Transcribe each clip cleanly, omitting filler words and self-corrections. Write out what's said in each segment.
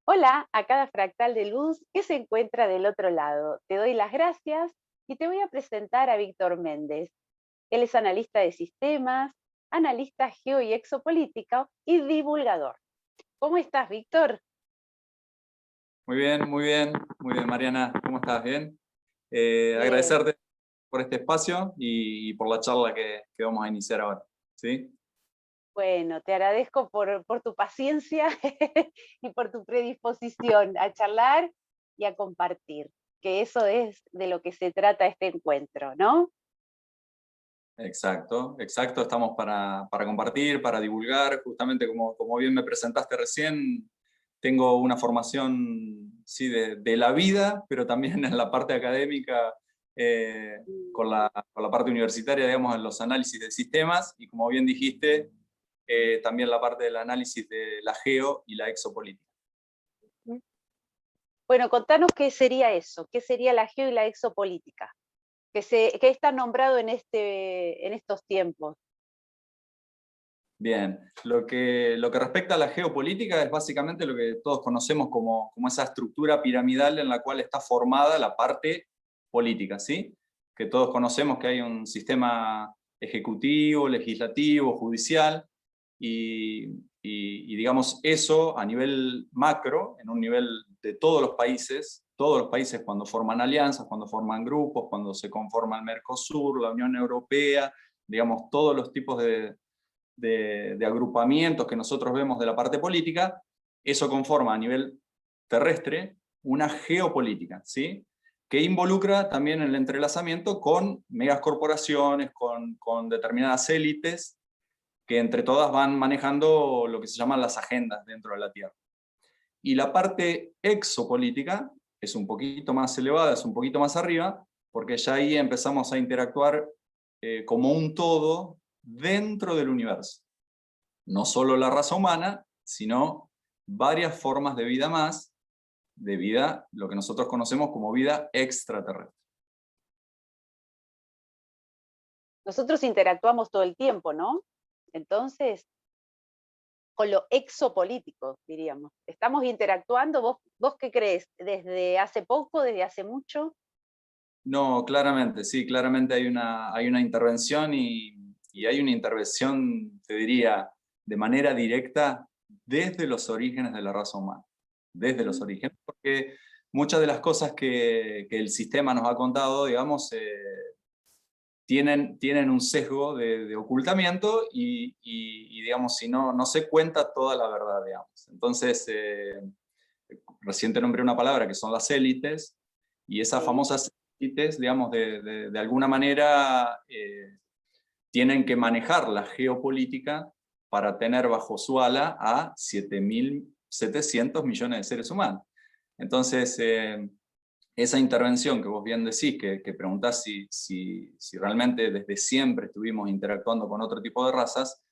Hola a cada fractal de luz que se encuentra del otro lado. Te doy las gracias y te voy a presentar a Víctor Méndez. Él es analista de sistemas, analista geo y exopolítico y divulgador. ¿Cómo estás, Víctor? Muy bien, muy bien, muy bien, Mariana. ¿Cómo estás? ¿Bien? Bien. Agradecerte por este espacio y por la charla que vamos a iniciar ahora. ¿Sí? Bueno, te agradezco por tu paciencia y por tu predisposición a charlar y a compartir, que eso es de lo que se trata este encuentro, ¿no? Exacto, exacto. Estamos para compartir, para divulgar. Justamente como bien me presentaste recién, tengo una formación sí, de la vida, pero también en la parte académica, con la parte universitaria, digamos, en los análisis de sistemas, y como bien dijiste, también la parte del análisis de la geo y la exopolítica. Bueno, contanos qué sería eso, qué sería la geo y la exopolítica, que está nombrado en estos tiempos. Bien, lo que respecta a la geopolítica es básicamente lo que todos conocemos como esa estructura piramidal en la cual está formada la parte política, ¿sí? Que todos conocemos que hay un sistema ejecutivo, legislativo, judicial, y digamos eso a nivel macro, en un nivel de todos los países cuando forman alianzas, cuando forman grupos, cuando se conforma el Mercosur, la Unión Europea, digamos todos los tipos de agrupamientos que nosotros vemos de la parte política, eso conforma a nivel terrestre una geopolítica, ¿sí? Que involucra también el entrelazamiento con megacorporaciones, con determinadas élites, que entre todas van manejando lo que se llaman las agendas dentro de la Tierra. Y la parte exopolítica es un poquito más elevada, es un poquito más arriba, porque ya ahí empezamos a interactuar como un todo dentro del universo. No solo la raza humana, sino varias formas de vida más, de vida, lo que nosotros conocemos como vida extraterrestre. Nosotros interactuamos todo el tiempo, ¿no? Entonces, con lo exopolítico, diríamos. Estamos interactuando, ¿vos qué crees? ¿Desde hace poco, desde hace mucho? No, claramente, sí, claramente hay una intervención y hay una intervención, te diría, de manera directa desde los orígenes de la raza humana. Desde los orígenes, porque muchas de las cosas que el sistema nos ha contado, digamos, tienen un sesgo de ocultamiento y, digamos, si no se cuenta toda la verdad, digamos. Entonces, recién te nombré una palabra que son las élites, y esas Sí. famosas élites, digamos, de alguna manera tienen que manejar la geopolítica para tener bajo su ala a 7.700 millones de seres humanos. Entonces, esa intervención que vos bien decís, que preguntás si realmente desde siempre estuvimos interactuando con otro tipo de razas,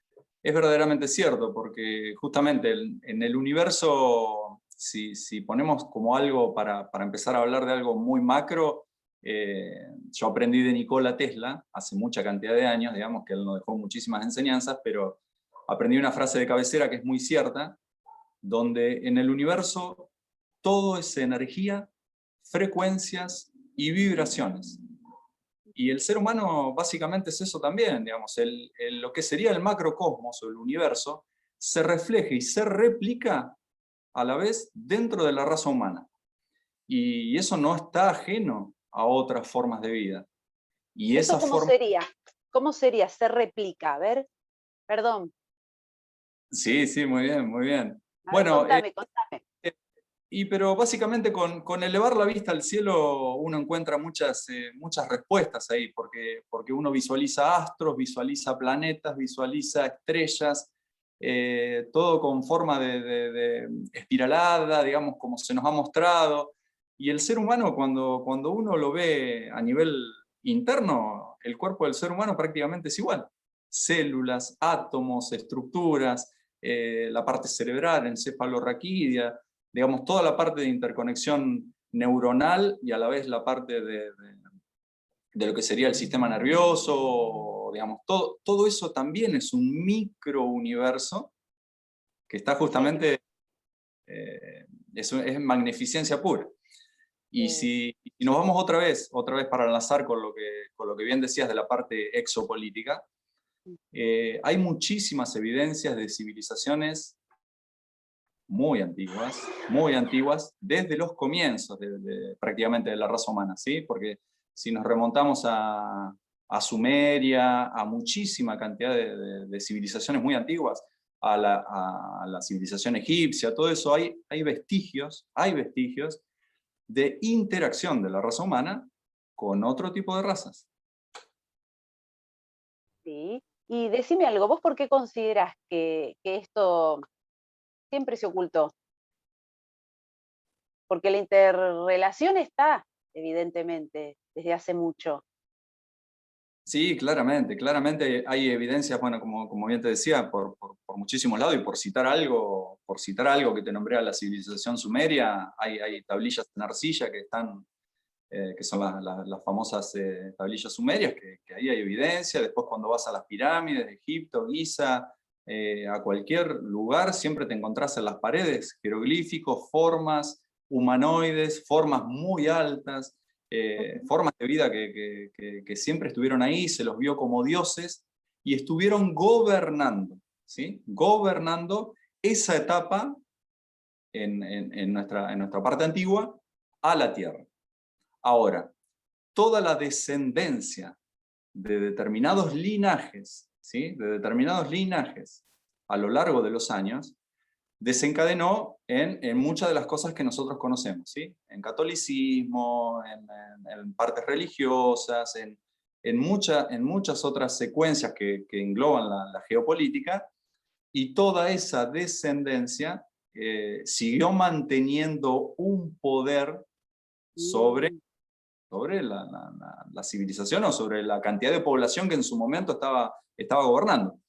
es verdaderamente cierto, porque justamente en el universo, si ponemos como algo para empezar a hablar de algo muy macro, yo aprendí de Nikola Tesla hace mucha cantidad de años, digamos que él nos dejó muchísimas enseñanzas, pero aprendí una frase de cabecera que es muy cierta, donde en el universo todo es energía, frecuencias y vibraciones. Y el ser humano básicamente es eso también, digamos, lo que sería el macrocosmos o el universo se refleja y se replica a la vez dentro de la raza humana. Y eso no está ajeno a otras formas de vida. Y ¿Eso esa cómo forma... sería? ¿Cómo sería? ¿Se replica? A ver, perdón. Sí, sí, muy bien, muy bien. A ver, Bueno, contame. pero básicamente con elevar la vista al cielo uno encuentra muchas respuestas ahí, porque uno visualiza astros, visualiza planetas, visualiza estrellas, todo con forma de espiralada, digamos, como se nos ha mostrado. Y el ser humano, cuando uno lo ve a nivel interno, el cuerpo del ser humano prácticamente es igual. Células, átomos, estructuras, la parte cerebral, encefalorraquídea, digamos, toda la parte de interconexión neuronal y a la vez la parte de lo que sería el sistema nervioso, digamos, todo eso también es un microuniverso que está Sí. justamente es magnificencia pura. Y Sí. si nos vamos otra vez para enlazar con lo que bien decías de la parte exopolítica, hay muchísimas evidencias de civilizaciones muy antiguas, desde los comienzos prácticamente de la raza humana, ¿sí? Porque si nos remontamos a Sumeria, a muchísima cantidad de civilizaciones muy antiguas, a la civilización egipcia, todo eso, hay vestigios de interacción de la raza humana con otro tipo de razas. Sí. Y decime algo, ¿vos por qué considerás que esto siempre se ocultó? Porque la interrelación está, evidentemente, desde hace mucho. Sí, claramente hay evidencias, bueno, como bien te decía, por muchísimos lados, y por citar algo que te nombré a la civilización sumeria, hay tablillas en arcilla que son las famosas tablillas sumerias, que ahí hay evidencia. Después cuando vas a las pirámides de Egipto, Giza, a cualquier lugar, siempre te encontrás en las paredes jeroglíficos, formas humanoides, formas muy altas, Ujú. formas de vida que siempre estuvieron ahí, se los vio como dioses, y estuvieron gobernando, ¿sí? Gobernando esa etapa en nuestra parte antigua a la Tierra. Ahora, toda la descendencia de determinados linajes, ¿sí? De determinados linajes a lo largo de los años, desencadenó en muchas de las cosas que nosotros conocemos, ¿sí? En catolicismo, en partes religiosas, en muchas otras secuencias que engloban la geopolítica, y toda esa descendencia siguió manteniendo un poder sobre Mm. la civilización, o sobre la cantidad de población que en su momento estaba gobernando.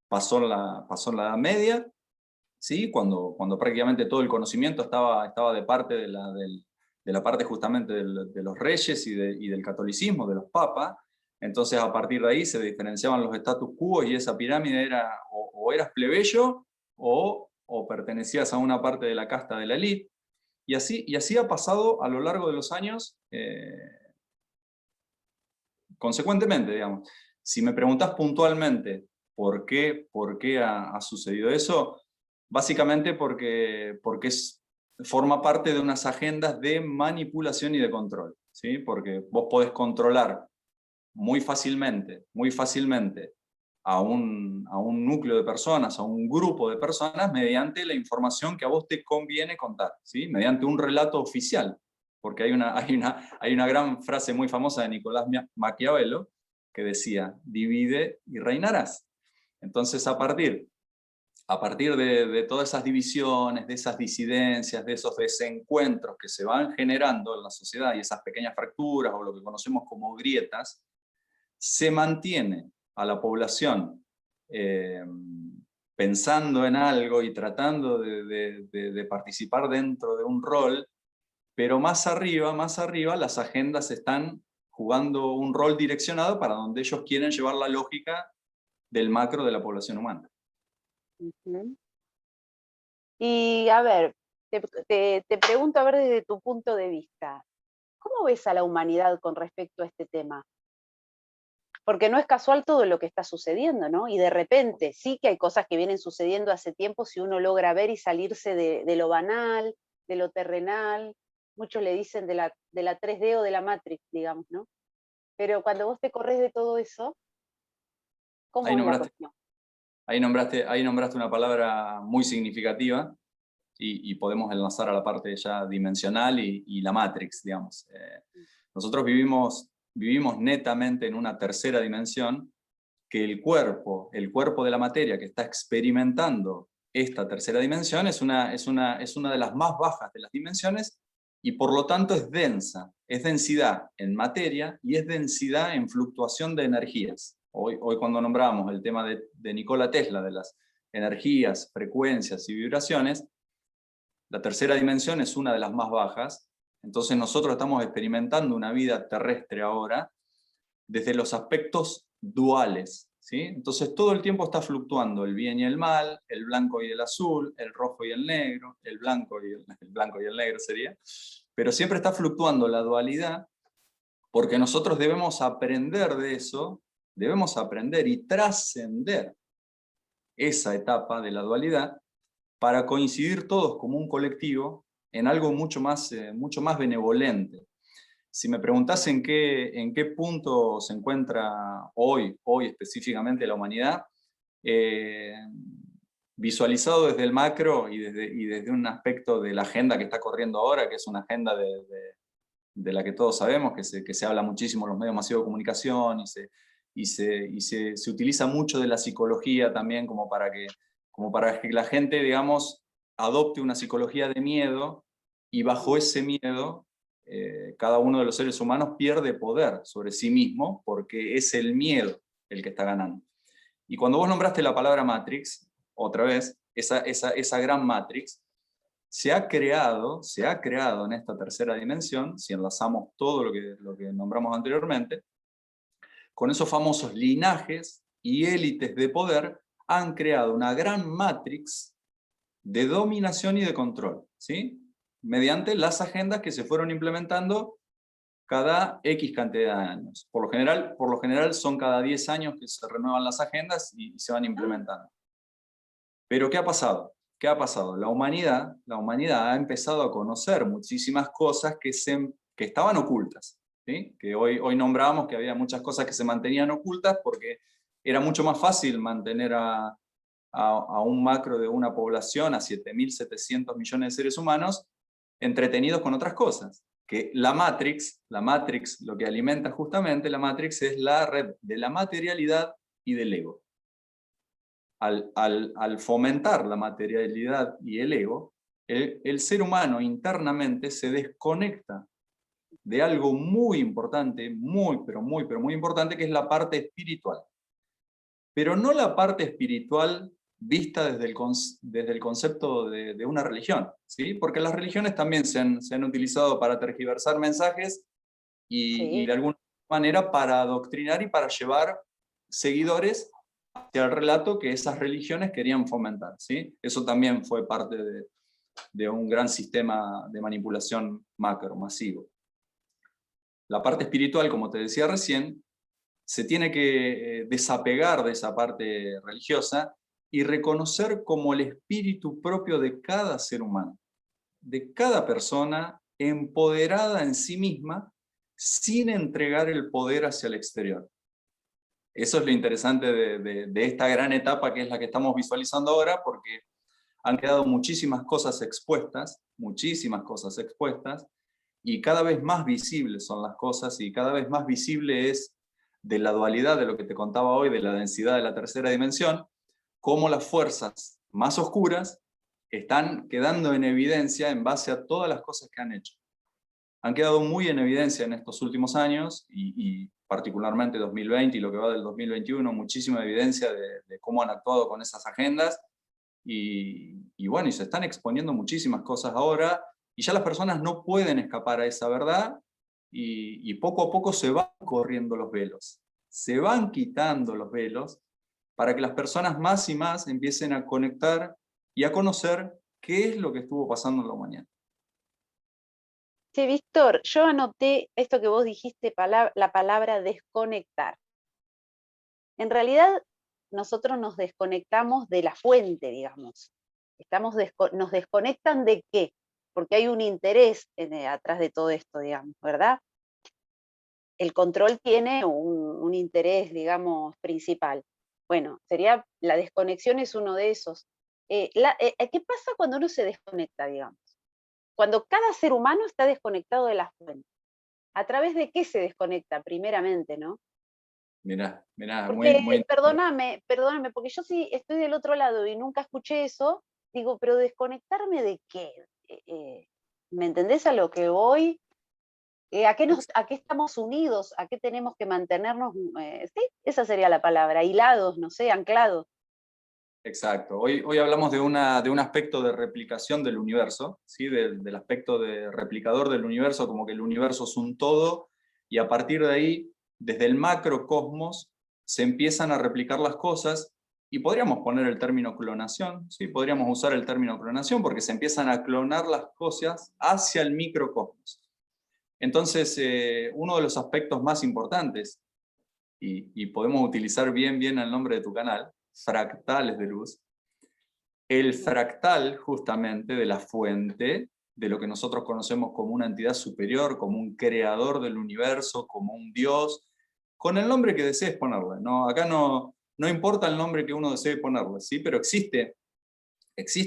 Pasó la Edad Media, ¿sí? Cuando prácticamente todo el conocimiento estaba de parte de la parte justamente de los reyes y del catolicismo, de los papas. Entonces a partir de ahí se diferenciaban los status quo, y esa pirámide era o eras plebeyo o pertenecías a una parte de la casta de la élite. Y así ha pasado a lo largo de los años, consecuentemente, digamos. Si me preguntás puntualmente por qué ha sucedido eso, básicamente porque forma parte de unas agendas de manipulación y de control, ¿sí? Porque vos podés controlar muy fácilmente a un núcleo de personas, a un grupo de personas, mediante la información que a vos te conviene contar, ¿sí? Mediante un relato oficial. Porque hay una gran frase muy famosa de Nicolás Maquiavelo que decía: divide y reinarás. Entonces, a partir de todas esas divisiones, de esas disidencias, de esos desencuentros que se van generando en la sociedad, y esas pequeñas fracturas, o lo que conocemos como grietas, se mantiene a la población eh, pensando en algo y tratando de participar dentro de un rol, pero más arriba, las agendas están jugando un rol direccionado para donde ellos quieren llevar la lógica del macro de la población humana. Ujú. Y a ver, te pregunto, a ver, desde tu punto de vista, ¿cómo ves a la humanidad con respecto a este tema? Porque no es casual todo lo que está sucediendo, ¿no? Y de repente, sí que hay cosas que vienen sucediendo hace tiempo, si uno logra ver y salirse de lo banal, de lo terrenal. Muchos le dicen de la 3D o de la Matrix, digamos, ¿no? Pero cuando vos te corres de todo eso, Ahí ¿cómo es la nombraste, cuestión? ahí nombraste una palabra muy significativa, y podemos enlazar a la parte ya dimensional y la Matrix, digamos. Nosotros vivimos netamente en una tercera dimensión, que el cuerpo de la materia que está experimentando esta tercera dimensión es una de las más bajas de las dimensiones, y por lo tanto es densa, es densidad en materia y es densidad en fluctuación de energías. Hoy cuando nombramos el tema de Nikola Tesla, de las energías, frecuencias y vibraciones, la tercera dimensión es una de las más bajas. Entonces nosotros estamos experimentando una vida terrestre ahora desde los aspectos duales, ¿sí? Entonces todo el tiempo está fluctuando el bien y el mal, el blanco y el azul, el rojo y el negro, el blanco y el blanco y el negro sería, pero siempre está fluctuando la dualidad, porque nosotros debemos aprender de eso, debemos aprender y trascender esa etapa de la dualidad para coincidir todos como un colectivo en algo mucho más benevolente. Si me preguntás en qué punto se encuentra hoy específicamente la humanidad, eh, visualizado desde el macro y desde un aspecto de la agenda que está corriendo ahora, que es una agenda de la que todos sabemos, que se habla muchísimo en los medios masivos de comunicación se utiliza mucho de la psicología también como para que la gente, digamos, adopte una psicología de miedo y bajo ese miedo cada uno de los seres humanos pierde poder sobre sí mismo porque es el miedo el que está ganando. Y cuando vos nombraste la palabra Matrix, otra vez, esa gran Matrix, se ha creado en esta tercera dimensión, si enlazamos todo lo que nombramos anteriormente, con esos famosos linajes y élites de poder, han creado una gran Matrix de dominación y de control, ¿sí? Mediante las agendas que se fueron implementando cada X cantidad de años. Por lo general son cada 10 años que se renuevan las agendas y se van implementando. Pero ¿qué ha pasado? ¿Qué ha pasado? La humanidad ha empezado a conocer muchísimas cosas que estaban ocultas, ¿sí? Que hoy nombrábamos que había muchas cosas que se mantenían ocultas porque era mucho más fácil mantener a un macro de una población, a 7.700 millones de seres humanos, entretenidos con otras cosas. Que la Matrix, lo que alimenta justamente la Matrix es la red de la materialidad y del ego. Al fomentar la materialidad y el ego, el ser humano internamente se desconecta de algo muy importante, pero muy importante, que es la parte espiritual. Pero no la parte espiritual vista desde el concepto de una religión, ¿sí? Porque las religiones también se han utilizado para tergiversar mensajes y de alguna manera para adoctrinar y para llevar seguidores hacia el relato que esas religiones querían fomentar, ¿sí? Eso también fue parte de un gran sistema de manipulación macro, masivo. La parte espiritual, como te decía recién, se tiene que desapegar de esa parte religiosa y reconocer como el espíritu propio de cada ser humano, de cada persona empoderada en sí misma, sin entregar el poder hacia el exterior. Eso es lo interesante de esta gran etapa que es la que estamos visualizando ahora, porque han quedado muchísimas cosas expuestas, y cada vez más visibles son las cosas, y cada vez más visible es de la dualidad de lo que te contaba hoy, de la densidad de la tercera dimensión, cómo las fuerzas más oscuras están quedando en evidencia en base a todas las cosas que han hecho. Han quedado muy en evidencia en estos últimos años, y particularmente 2020 y lo que va del 2021, muchísima evidencia de cómo han actuado con esas agendas, y bueno, y se están exponiendo muchísimas cosas ahora, y ya las personas no pueden escapar a esa verdad, y poco a poco se van corriendo los velos, se van quitando los velos, para que las personas más y más empiecen a conectar y a conocer qué es lo que estuvo pasando en la humanidad. Sí, Víctor, yo anoté esto que vos dijiste, la palabra desconectar. En realidad, nosotros nos desconectamos de la fuente, digamos. Nos desconectan ¿de qué? Porque hay un interés atrás de todo esto, digamos, ¿verdad? El control tiene un interés, digamos, principal. Bueno, la desconexión es uno de esos. ¿Qué pasa cuando uno se desconecta, digamos? Cuando cada ser humano está desconectado de la fuente. ¿A través de qué se desconecta primeramente, no? Mirá, Porque, muy perdóname, porque yo sí estoy del otro lado y nunca escuché eso, digo, pero ¿desconectarme de qué? ¿Me entendés a lo que voy? ¿A qué estamos unidos? ¿A qué tenemos que mantenernos? Sí, esa sería la palabra, hilados, no sé, anclados. Exacto. Hoy hablamos de un aspecto de replicación del universo, ¿sí? Del aspecto de replicador del universo, como que el universo es un todo, y a partir de ahí, desde el macrocosmos, se empiezan a replicar las cosas, y podríamos poner el término clonación, ¿sí? Podríamos usar el término clonación porque se empiezan a clonar las cosas hacia el microcosmos. Entonces, uno de los aspectos más importantes, y podemos utilizar bien el nombre de tu canal, fractales de luz, el fractal justamente de la fuente, de lo que nosotros conocemos como una entidad superior, como un creador del universo, como un Dios, con el nombre que desees ponerle, ¿no? Acá no importa el nombre que uno desee ponerle, ¿sí? Pero existe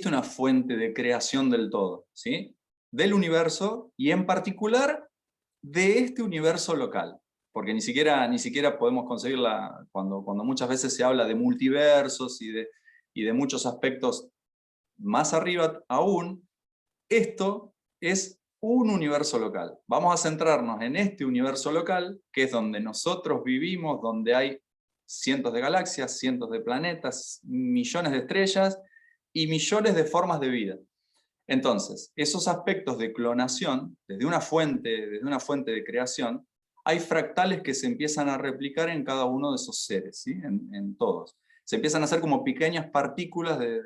una fuente de creación del todo, ¿sí? Del universo, y en particular de este universo local, porque ni siquiera podemos conseguirla cuando muchas veces se habla de multiversos y de muchos aspectos más arriba aún. Esto es un universo local. Vamos a centrarnos en este universo local, que es donde nosotros vivimos, donde hay cientos de galaxias, cientos de planetas, millones de estrellas y millones de formas de vida. Entonces, esos aspectos de clonación, desde una fuente de creación, hay fractales que se empiezan a replicar en cada uno de esos seres, ¿sí? En todos. Se empiezan a hacer como pequeñas partículas de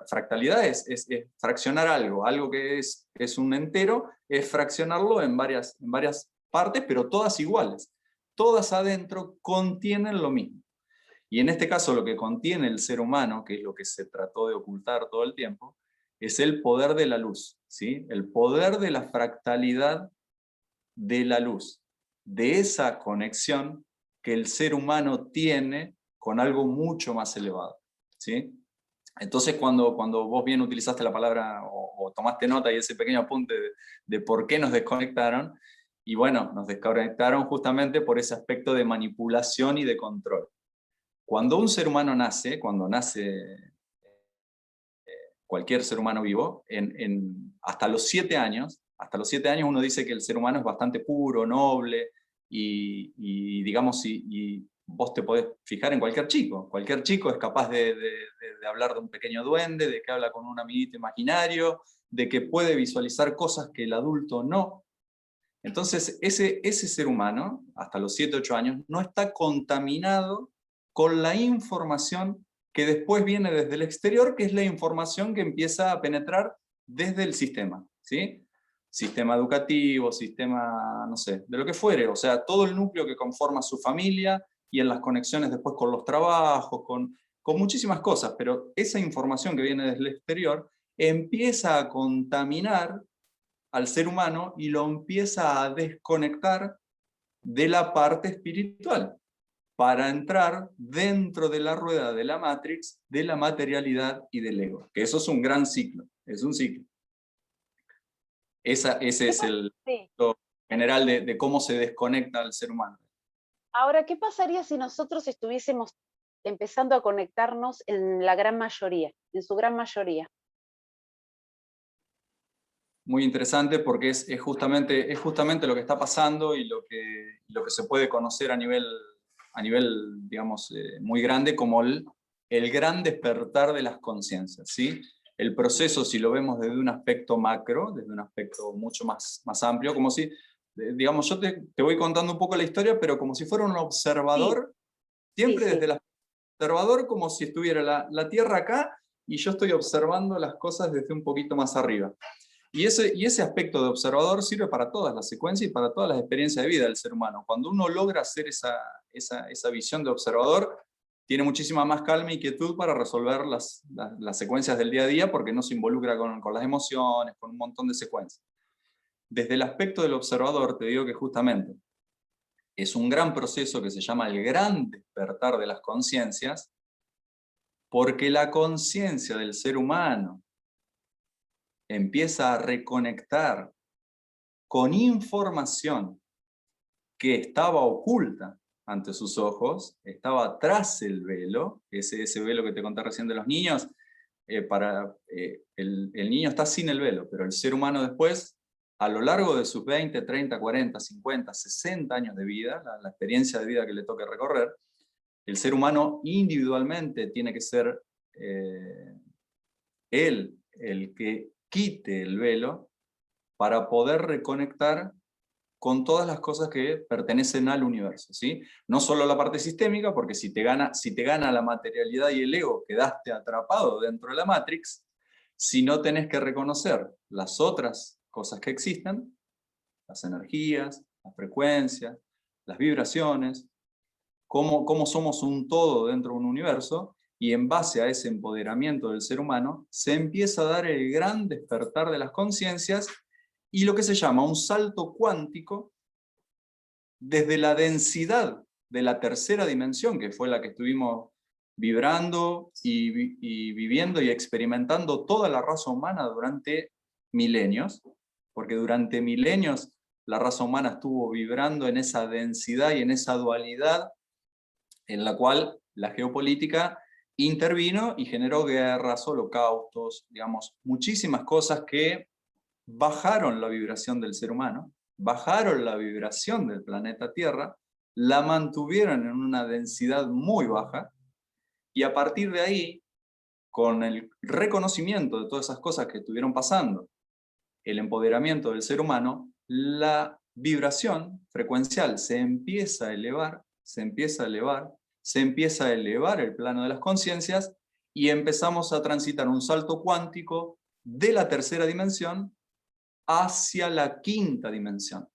fractalidad, es fraccionar algo que es un entero, es fraccionarlo en varias partes, pero todas iguales. Todas adentro contienen lo mismo. Y en este caso lo que contiene el ser humano, que es lo que se trató de ocultar todo el tiempo, es el poder de la luz, ¿sí? El poder de la fractalidad de la luz, de esa conexión que el ser humano tiene con algo mucho más elevado, ¿sí? Entonces cuando vos bien utilizaste la palabra o tomaste nota y ese pequeño apunte de por qué nos desconectaron, y bueno, nos desconectaron justamente por ese aspecto de manipulación y de control. Cuando un ser humano nace, cuando nace cualquier ser humano vivo, hasta los 7 años, uno dice que el ser humano es bastante puro, noble, y digamos, y vos te podés fijar en cualquier chico es capaz de hablar de un pequeño duende, de que habla con un amiguito imaginario, de que puede visualizar cosas que el adulto no. Entonces, ese ser humano, hasta los 7, 8 años, no está contaminado con la información que después viene desde el exterior, que es la información que empieza a penetrar desde el sistema, ¿sí? Sistema educativo, sistema, no sé, de lo que fuere, o sea, todo el núcleo que conforma su familia y en las conexiones después con los trabajos, con muchísimas cosas, pero esa información que viene desde el exterior empieza a contaminar al ser humano y lo empieza a desconectar de la parte espiritual para entrar dentro de la rueda de la Matrix, de la materialidad y del ego. Que eso es un gran ciclo, es un ciclo. Ese es el Sí. general de cómo se desconecta al ser humano. Ahora, ¿qué pasaría si nosotros estuviésemos empezando a conectarnos en la gran mayoría, en su gran mayoría? Muy interesante porque es justamente lo que está pasando y lo que se puede conocer a nivel digamos, muy grande como el gran despertar de las conciencias, ¿sí? El proceso, si lo vemos desde un aspecto macro, desde un aspecto mucho más amplio, como si, digamos, yo te voy contando un poco la historia, pero como si fuera un Sí, observador, sí, siempre sí. desde el observador, como si estuviera la Tierra acá y yo estoy observando las cosas desde un poquito más arriba. Y ese aspecto de observador sirve para todas las secuencias y para todas las experiencias de vida del ser humano. Cuando uno logra hacer esa visión de observador, tiene muchísima más calma y quietud para resolver las secuencias del día a día porque no se involucra con las emociones, con un montón de secuencias. Desde el aspecto del observador, te digo que justamente es un gran proceso que se llama el gran despertar de las conciencias, porque la conciencia del ser humano empieza a reconectar con información que estaba oculta ante sus ojos, estaba tras el velo, ese velo que te conté recién de los niños, el niño está sin el velo, pero el ser humano después, a lo largo de sus 20, 30, 40, 50, 60 años de vida, la experiencia de vida que le toque recorrer, el ser humano individualmente tiene que ser él el que quite el velo para poder reconectar con todas las cosas que pertenecen al universo, ¿sí? No solo la parte sistémica, porque si te gana la materialidad y el ego, quedaste atrapado dentro de la Matrix, sino tenés que reconocer las otras cosas que existen, las energías, las frecuencias, las vibraciones, cómo somos un todo dentro de un universo, y en base a ese empoderamiento del ser humano, se empieza a dar el gran despertar de las conciencias y lo que se llama un salto cuántico desde la densidad de la tercera dimensión, que fue la que estuvimos vibrando y viviendo y experimentando toda la raza humana durante milenios, porque durante milenios la raza humana estuvo vibrando en esa densidad y en esa dualidad en la cual la geopolítica intervino y generó guerras, holocaustos, digamos, muchísimas cosas que bajaron la vibración del ser humano, bajaron la vibración del planeta Tierra, la mantuvieron en una densidad muy baja, y a partir de ahí, con el reconocimiento de todas esas cosas que estuvieron pasando, el empoderamiento del ser humano, la vibración frecuencial se empieza a elevar, se empieza a elevar, se empieza a elevar el plano de las conciencias, y empezamos a transitar un salto cuántico de la tercera dimensión hacia la quinta dimensión.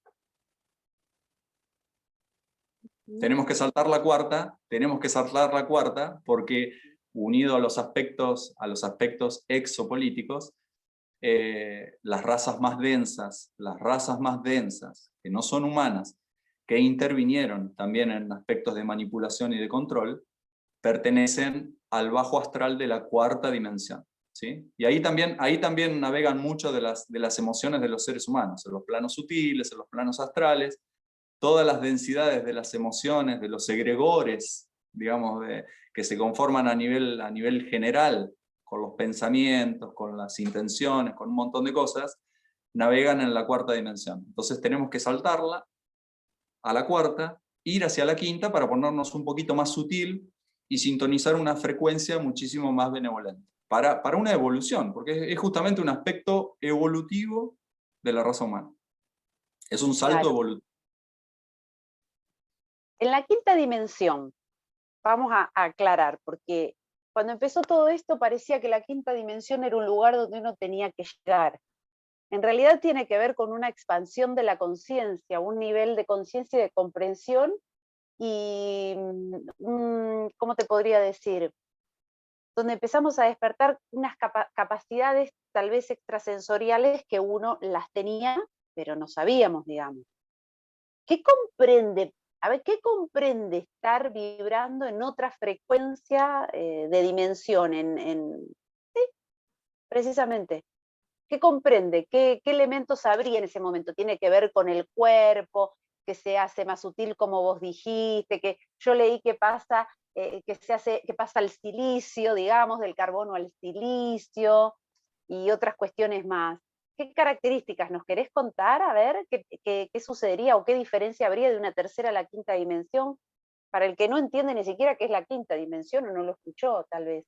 Tenemos que saltar la cuarta, porque unido a los aspectos exopolíticos, las razas más densas, que no son humanas, que intervinieron también en aspectos de manipulación y de control, pertenecen al bajo astral de la cuarta dimensión, ¿sí? Y ahí también navegan mucho de las emociones de los seres humanos, en los planos sutiles, en los planos astrales, todas las densidades de las emociones, de los egregores, digamos, que se conforman a nivel general, con los pensamientos, con las intenciones, con un montón de cosas, navegan en la cuarta dimensión. Entonces tenemos que saltarla a la cuarta, ir hacia la quinta para ponernos un poquito más sutil y sintonizar una frecuencia muchísimo más benevolente. Para una evolución, porque es justamente un aspecto evolutivo de la raza humana. Es un salto Claro. evolutivo. En la quinta dimensión, vamos a aclarar, porque cuando empezó todo esto parecía que la quinta dimensión era un lugar donde uno tenía que llegar. En realidad tiene que ver con una expansión de la conciencia, un nivel de conciencia y de comprensión, y, ¿cómo te podría decir? Donde empezamos a despertar unas capacidades tal vez extrasensoriales que uno las tenía, pero no sabíamos, digamos. ¿Qué comprende? A ver, ¿qué comprende estar vibrando en otra frecuencia de dimensión? Sí, precisamente. ¿Qué comprende? ¿Qué elementos habría en ese momento? ¿Tiene que ver con el cuerpo, que se hace más sutil como vos dijiste? Que yo leí que pasa, que pasa al silicio, digamos, del carbono al silicio, y otras cuestiones más. ¿Qué características nos querés contar? A ver, ¿qué sucedería o qué diferencia habría de una tercera a la quinta dimensión? Para el que no entiende ni siquiera qué es la quinta dimensión o no lo escuchó, tal vez.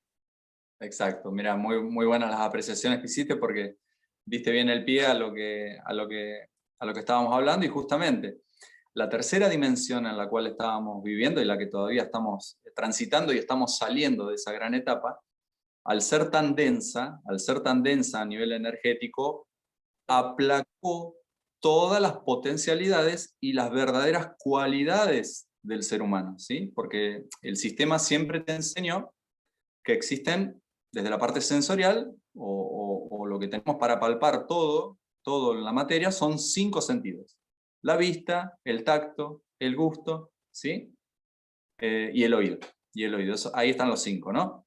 Exacto, mira, muy buenas las apreciaciones que hiciste, porque diste bien el pie a lo que estábamos hablando, y justamente la tercera dimensión en la cual estábamos viviendo y la que todavía estamos transitando y estamos saliendo de esa gran etapa, al ser tan densa a nivel energético, aplacó todas las potencialidades y las verdaderas cualidades del ser humano, ¿sí? Porque el sistema siempre te enseñó que existen, desde la parte sensorial, o lo que tenemos para palpar todo en la materia, son 5 sentidos: la vista, el tacto, el gusto, ¿sí? Y el oído. Ahí están los 5, ¿no?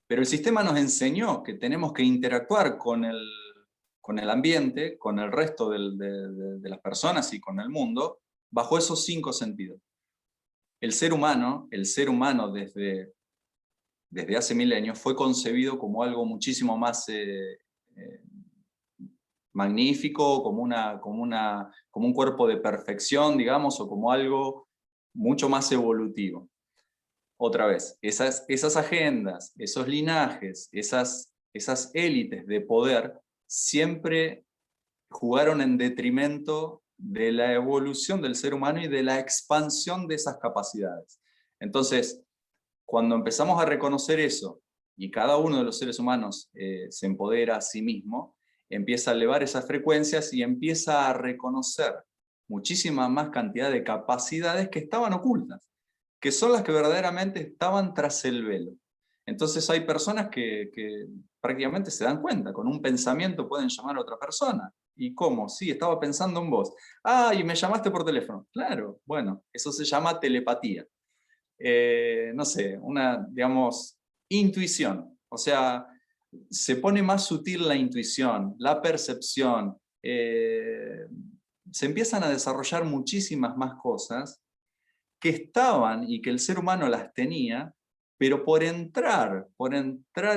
Pero el sistema nos enseñó que tenemos que interactuar con el ambiente, con el resto de las personas y con el mundo, bajo esos 5 sentidos. El ser humano desde hace milenios fue concebido como algo muchísimo más magnífico, como un cuerpo de perfección, digamos, o como algo mucho más evolutivo. Otra vez, esas agendas, esos linajes, esas élites de poder siempre jugaron en detrimento de la evolución del ser humano y de la expansión de esas capacidades. Entonces, cuando empezamos a reconocer eso, y cada uno de los seres humanos se empodera a sí mismo, empieza a elevar esas frecuencias y empieza a reconocer muchísima más cantidad de capacidades que estaban ocultas, que son las que verdaderamente estaban tras el velo. Entonces hay personas que prácticamente se dan cuenta, con un pensamiento pueden llamar a otra persona. ¿Y cómo? Sí, estaba pensando en vos. Ah, y me llamaste por teléfono. Claro, bueno, eso se llama telepatía. No sé, una, digamos, intuición. O sea, se pone más sutil la intuición, la percepción, se empiezan a desarrollar muchísimas más cosas que estaban y que el ser humano las tenía, pero por entrar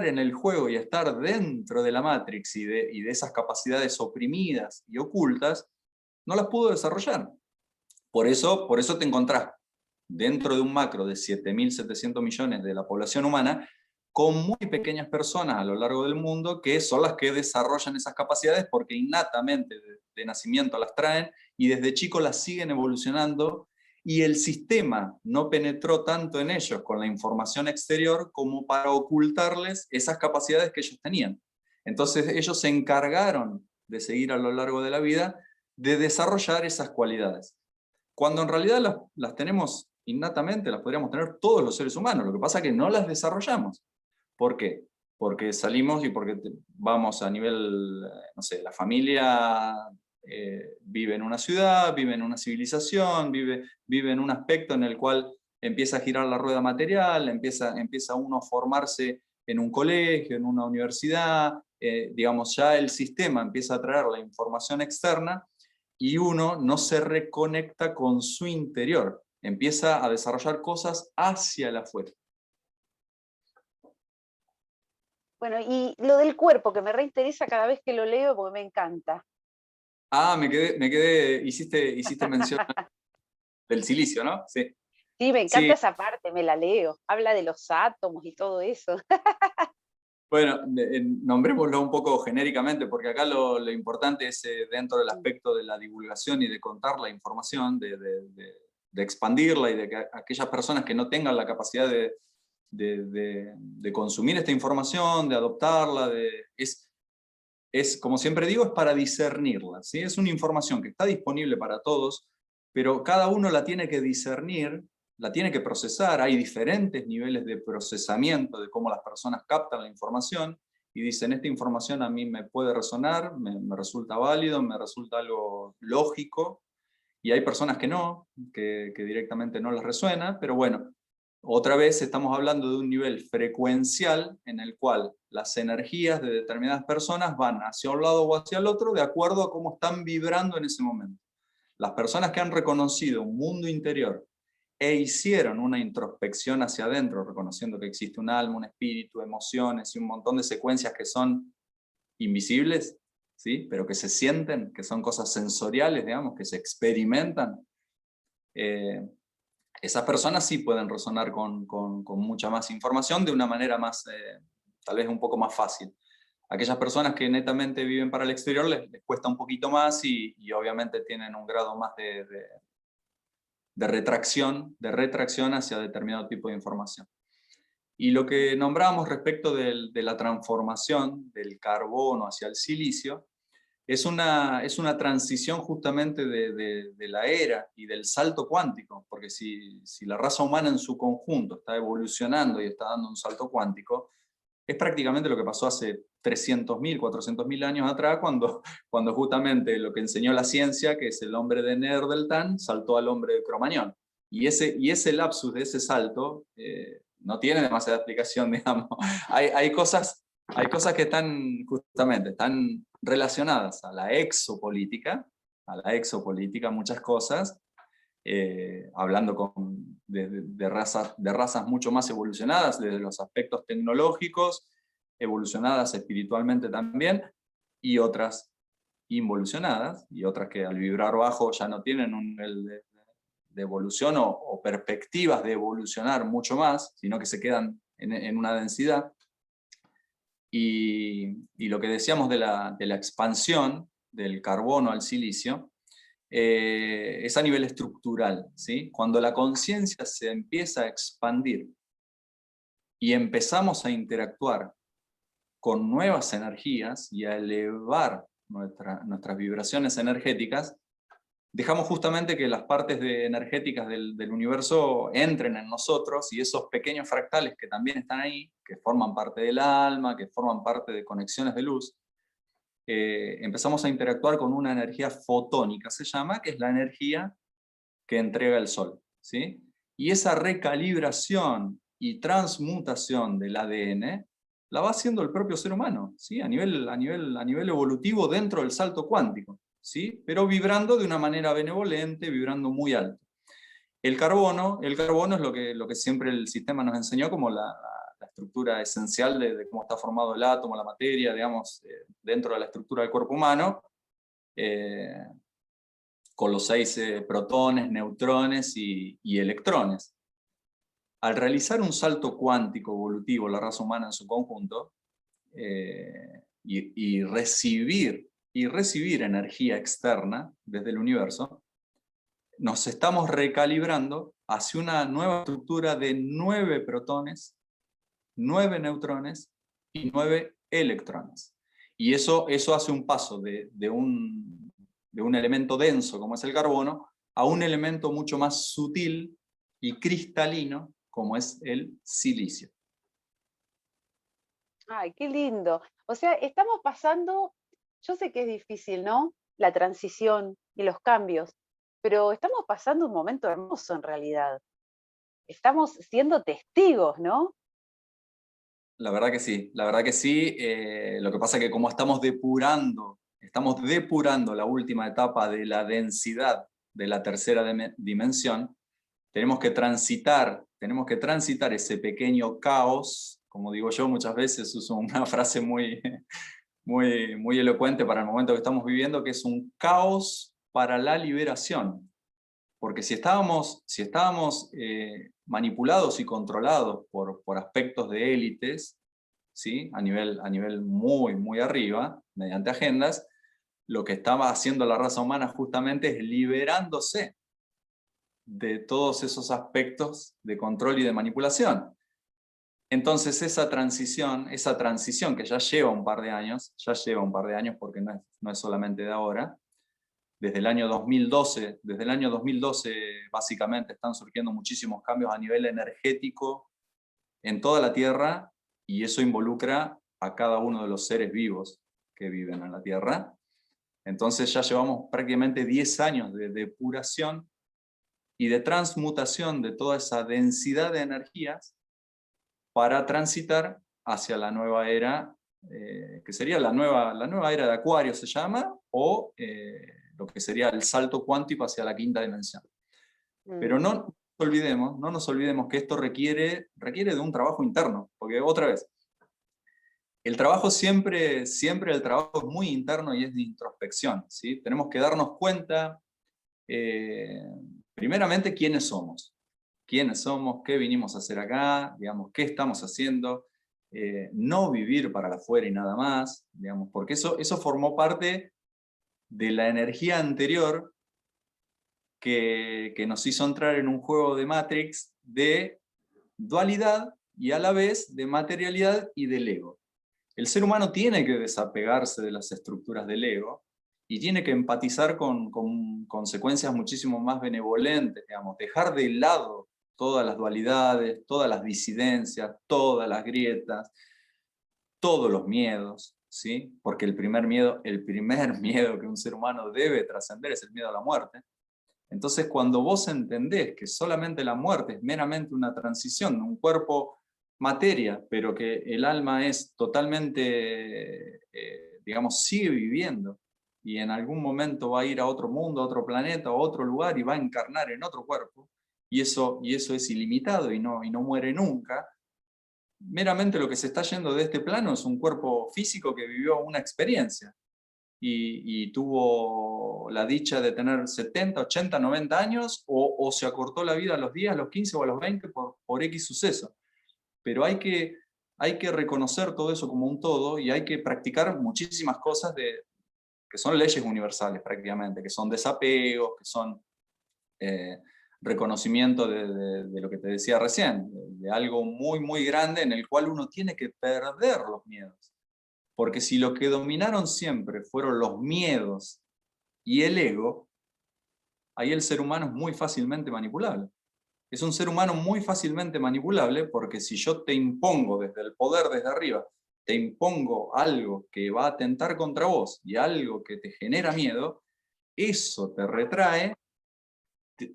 en el juego y estar dentro de la Matrix y de esas capacidades oprimidas y ocultas, no las pudo desarrollar. Por eso te encontrás dentro de un macro de 7.700 millones de la población humana, con muy pequeñas personas a lo largo del mundo que son las que desarrollan esas capacidades porque innatamente de nacimiento las traen y desde chicos las siguen evolucionando, y el sistema no penetró tanto en ellos con la información exterior como para ocultarles esas capacidades que ellos tenían. Entonces ellos se encargaron de seguir a lo largo de la vida de desarrollar esas cualidades, cuando en realidad las tenemos innatamente, las podríamos tener todos los seres humanos. Lo que pasa es que no las desarrollamos. ¿Por qué? Porque salimos y porque vamos a nivel, no sé, la familia vive en una ciudad, vive en una civilización, vive en un aspecto en el cual empieza a girar la rueda material, empieza uno a formarse en un colegio, en una universidad, digamos, ya el sistema empieza a traer la información externa y uno no se reconecta con su interior, empieza a desarrollar cosas hacia el afuera. Bueno, y lo del cuerpo, que me reinteresa cada vez que lo leo porque me encanta. Ah, hiciste mención del silicio, ¿no? Sí. Sí, me Sí, encanta esa parte, me la leo. Habla de los átomos y todo eso. bueno, nombrémoslo un poco genéricamente, porque acá lo importante es dentro del aspecto de la divulgación y de contar la información, de expandirla y de que aquellas personas que no tengan la capacidad de consumir esta información, de adoptarla, como siempre digo, es para discernirla, ¿sí? Es una información que está disponible para todos, pero cada uno la tiene que discernir, la tiene que procesar. Hay diferentes niveles de procesamiento de cómo las personas captan la información y dicen, esta información a mí me puede resonar, me resulta válido, me resulta algo lógico, y hay personas que no, que directamente no les resuena, pero bueno, otra vez estamos hablando de un nivel frecuencial en el cual las energías de determinadas personas van hacia un lado o hacia el otro de acuerdo a cómo están vibrando en ese momento. Las personas que han reconocido un mundo interior e hicieron una introspección hacia adentro, reconociendo que existe un alma, un espíritu, emociones y un montón de secuencias que son invisibles, ¿sí? Pero que se sienten, que son cosas sensoriales, digamos, que se experimentan, esas personas sí pueden resonar con mucha más información de una manera más, tal vez un poco más fácil. Aquellas personas que netamente viven para el exterior les cuesta un poquito más y obviamente tienen un grado más de retracción hacia determinado tipo de información. Y lo que nombramos respecto de la transformación del carbono hacia el silicio, es una transición justamente de la era y del salto cuántico, porque si la raza humana en su conjunto está evolucionando y está dando un salto cuántico, es prácticamente lo que pasó hace 300.000, 400.000 años atrás, cuando justamente lo que enseñó la ciencia, que es el hombre de Neandertal, saltó al hombre de Cromañón. Y ese lapsus de ese salto no tiene demasiada explicación, digamos. Hay cosas que están relacionadas a la exopolítica, muchas cosas, hablando de razas mucho más evolucionadas, desde los aspectos tecnológicos, evolucionadas espiritualmente también, y otras involucionadas, y otras que al vibrar bajo ya no tienen un nivel de evolución o perspectivas de evolucionar mucho más, sino que se quedan en una densidad. Y lo que decíamos de la expansión del carbono al silicio, es a nivel estructural, ¿sí? Cuando la conciencia se empieza a expandir y empezamos a interactuar con nuevas energías y a elevar nuestras vibraciones energéticas, dejamos justamente que las partes energéticas del universo entren en nosotros, y esos pequeños fractales que también están ahí, que forman parte del alma, que forman parte de conexiones de luz, empezamos a interactuar con una energía fotónica, se llama, que es la energía que entrega el Sol, ¿sí? Y esa recalibración y transmutación del ADN la va haciendo el propio ser humano, ¿sí? A nivel evolutivo dentro del salto cuántico, ¿sí? Pero vibrando de una manera benevolente, vibrando muy alto. El carbono es lo que siempre el sistema nos enseñó como la estructura esencial de cómo está formado el átomo, la materia, digamos, dentro de la estructura del cuerpo humano, con los 6 protones, neutrones y electrones. Al realizar un salto cuántico evolutivo, la raza humana en su conjunto, y recibir energía externa desde el universo, nos estamos recalibrando hacia una nueva estructura de 9 protones, 9 neutrones y 9 electrones. Y eso hace un paso de un elemento denso como es el carbono a un elemento mucho más sutil y cristalino como es el silicio. Ay, qué lindo. O sea, estamos pasando, yo sé que es difícil, ¿no? La transición y los cambios, pero estamos pasando un momento hermoso en realidad. Estamos siendo testigos, ¿no? La verdad que sí, la verdad que sí. Lo que pasa es que como estamos depurando la última etapa de la densidad de la tercera dimensión, tenemos que transitar ese pequeño caos, como digo yo muchas veces, uso una frase muy elocuente para el momento que estamos viviendo, que es un caos para la liberación. Porque si estábamos manipulados y controlados por aspectos de élites, ¿sí? a nivel muy arriba, mediante agendas, lo que estaba haciendo la raza humana justamente es liberándose de todos esos aspectos de control y de manipulación. Entonces esa transición que ya lleva un par de años porque no es solamente de ahora, desde el año 2012 básicamente están surgiendo muchísimos cambios a nivel energético en toda la Tierra, y eso involucra a cada uno de los seres vivos que viven en la Tierra. Entonces ya llevamos prácticamente 10 años de depuración y de transmutación de toda esa densidad de energías para transitar hacia la nueva era, que sería la nueva era de Acuario se llama, o lo que sería el salto cuántico hacia la quinta dimensión. Pero no nos olvidemos que esto requiere de un trabajo interno, porque otra vez, el trabajo siempre el trabajo es muy interno y es de introspección, ¿sí? Tenemos que darnos cuenta, primeramente, quiénes somos, qué vinimos a hacer acá, digamos, qué estamos haciendo, no vivir para afuera y nada más, digamos, porque eso formó parte de la energía anterior que nos hizo entrar en un juego de Matrix de dualidad y a la vez de materialidad y del ego. El ser humano tiene que desapegarse de las estructuras del ego y tiene que empatizar con consecuencias muchísimo más benevolentes, digamos, dejar de lado todas las dualidades, todas las disidencias, todas las grietas, todos los miedos, ¿sí? Porque el primer miedo que un ser humano debe trascender es el miedo a la muerte. Entonces, cuando vos entendés que solamente la muerte es meramente una transición de un cuerpo materia, pero que el alma es totalmente, digamos, sigue viviendo, y en algún momento va a ir a otro mundo, a otro planeta, a otro lugar, y va a encarnar en otro cuerpo, y eso es ilimitado y no muere nunca. Meramente lo que se está yendo de este plano es un cuerpo físico que vivió una experiencia y tuvo la dicha de tener 70, 80, 90 años, o se acortó la vida a los 10, a los 15 o a los 20 por X suceso. Pero hay que reconocer todo eso como un todo, y hay que practicar muchísimas cosas son leyes universales prácticamente, que son desapegos, que son reconocimiento de lo que te decía recién, de algo muy, muy grande en el cual uno tiene que perder los miedos. Porque si lo que dominaron siempre fueron los miedos y el ego, ahí el ser humano es muy fácilmente manipulable. Es un ser humano muy fácilmente manipulable porque si yo te impongo desde el poder, desde arriba, te impongo algo que va a atentar contra vos y algo que te genera miedo, eso te retrae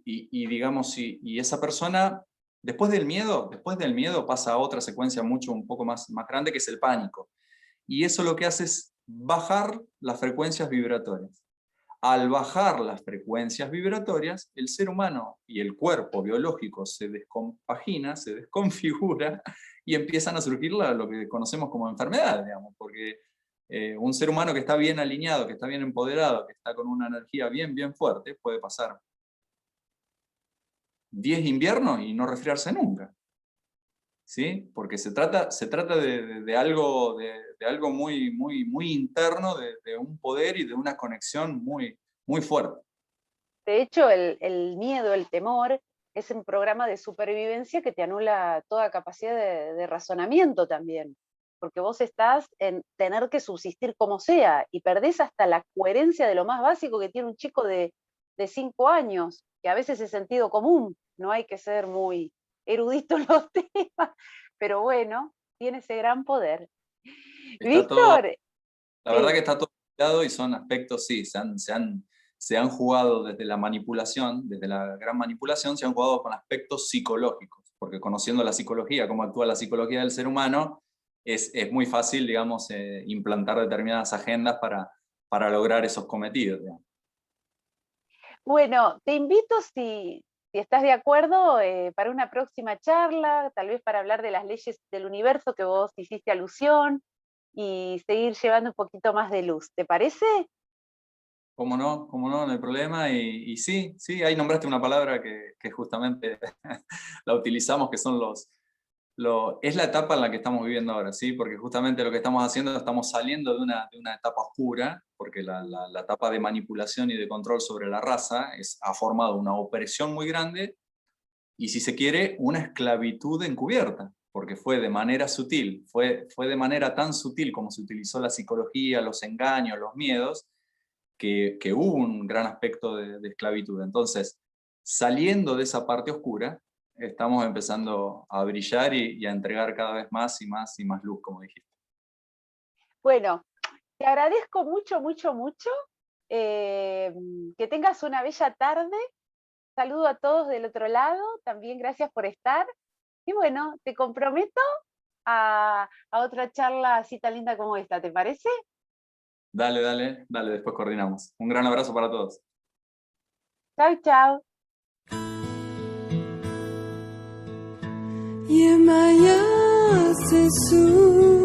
y digamos, y esa persona, después del miedo pasa a otra secuencia un poco más grande, que es el pánico. Y eso lo que hace es bajar las frecuencias vibratorias. Al bajar las frecuencias vibratorias, el ser humano y el cuerpo biológico se descompagina, se desconfigura y empiezan a surgir lo que conocemos como enfermedades, digamos, porque un ser humano que está bien alineado, que está bien empoderado, que está con una energía bien, bien fuerte, puede pasar 10 inviernos y no resfriarse nunca. ¿Sí? Porque se trata de algo muy, muy, muy interno, de un poder y de una conexión muy, muy fuerte. De hecho, el miedo, el temor, es un programa de supervivencia que te anula toda capacidad de razonamiento también, porque vos estás en tener que subsistir como sea y perdés hasta la coherencia de lo más básico que tiene un chico de 5 años, que a veces es sentido común, no hay que ser muy erudito en los temas, pero bueno, tiene ese gran poder. Está todo, Víctor, la verdad que está todo cuidado y son aspectos, sí, se han jugado desde la manipulación, desde la gran manipulación, se han jugado con aspectos psicológicos, porque conociendo la psicología, cómo actúa la psicología del ser humano, es muy fácil, digamos, implantar determinadas agendas para lograr esos cometidos, digamos. bueno, te invito, si estás de acuerdo, para una próxima charla, tal vez para hablar de las leyes del universo que vos hiciste alusión y seguir llevando un poquito más de luz. ¿Te parece? Cómo no hay problema. Y sí, sí, ahí nombraste una palabra que justamente la utilizamos, que son es la etapa en la que estamos viviendo ahora, ¿sí? Porque justamente lo que estamos haciendo, estamos saliendo de una etapa oscura, porque la etapa de manipulación y de control sobre la raza ha formado una opresión muy grande y, si se quiere, una esclavitud encubierta, porque fue de manera sutil, fue de manera tan sutil como se utilizó la psicología, los engaños, los miedos, que hubo un gran aspecto de esclavitud. Entonces, saliendo de esa parte oscura, estamos empezando a brillar y a entregar cada vez más y más y más luz, como dijiste. Bueno, te agradezco mucho, mucho, mucho. Que tengas una bella tarde. Saludo a todos del otro lado. También gracias por estar. Y bueno, te comprometo a otra charla así tan linda como esta, ¿te parece? Dale, dale, dale, después coordinamos. Un gran abrazo para todos. Chau, chau. Yemaya sesu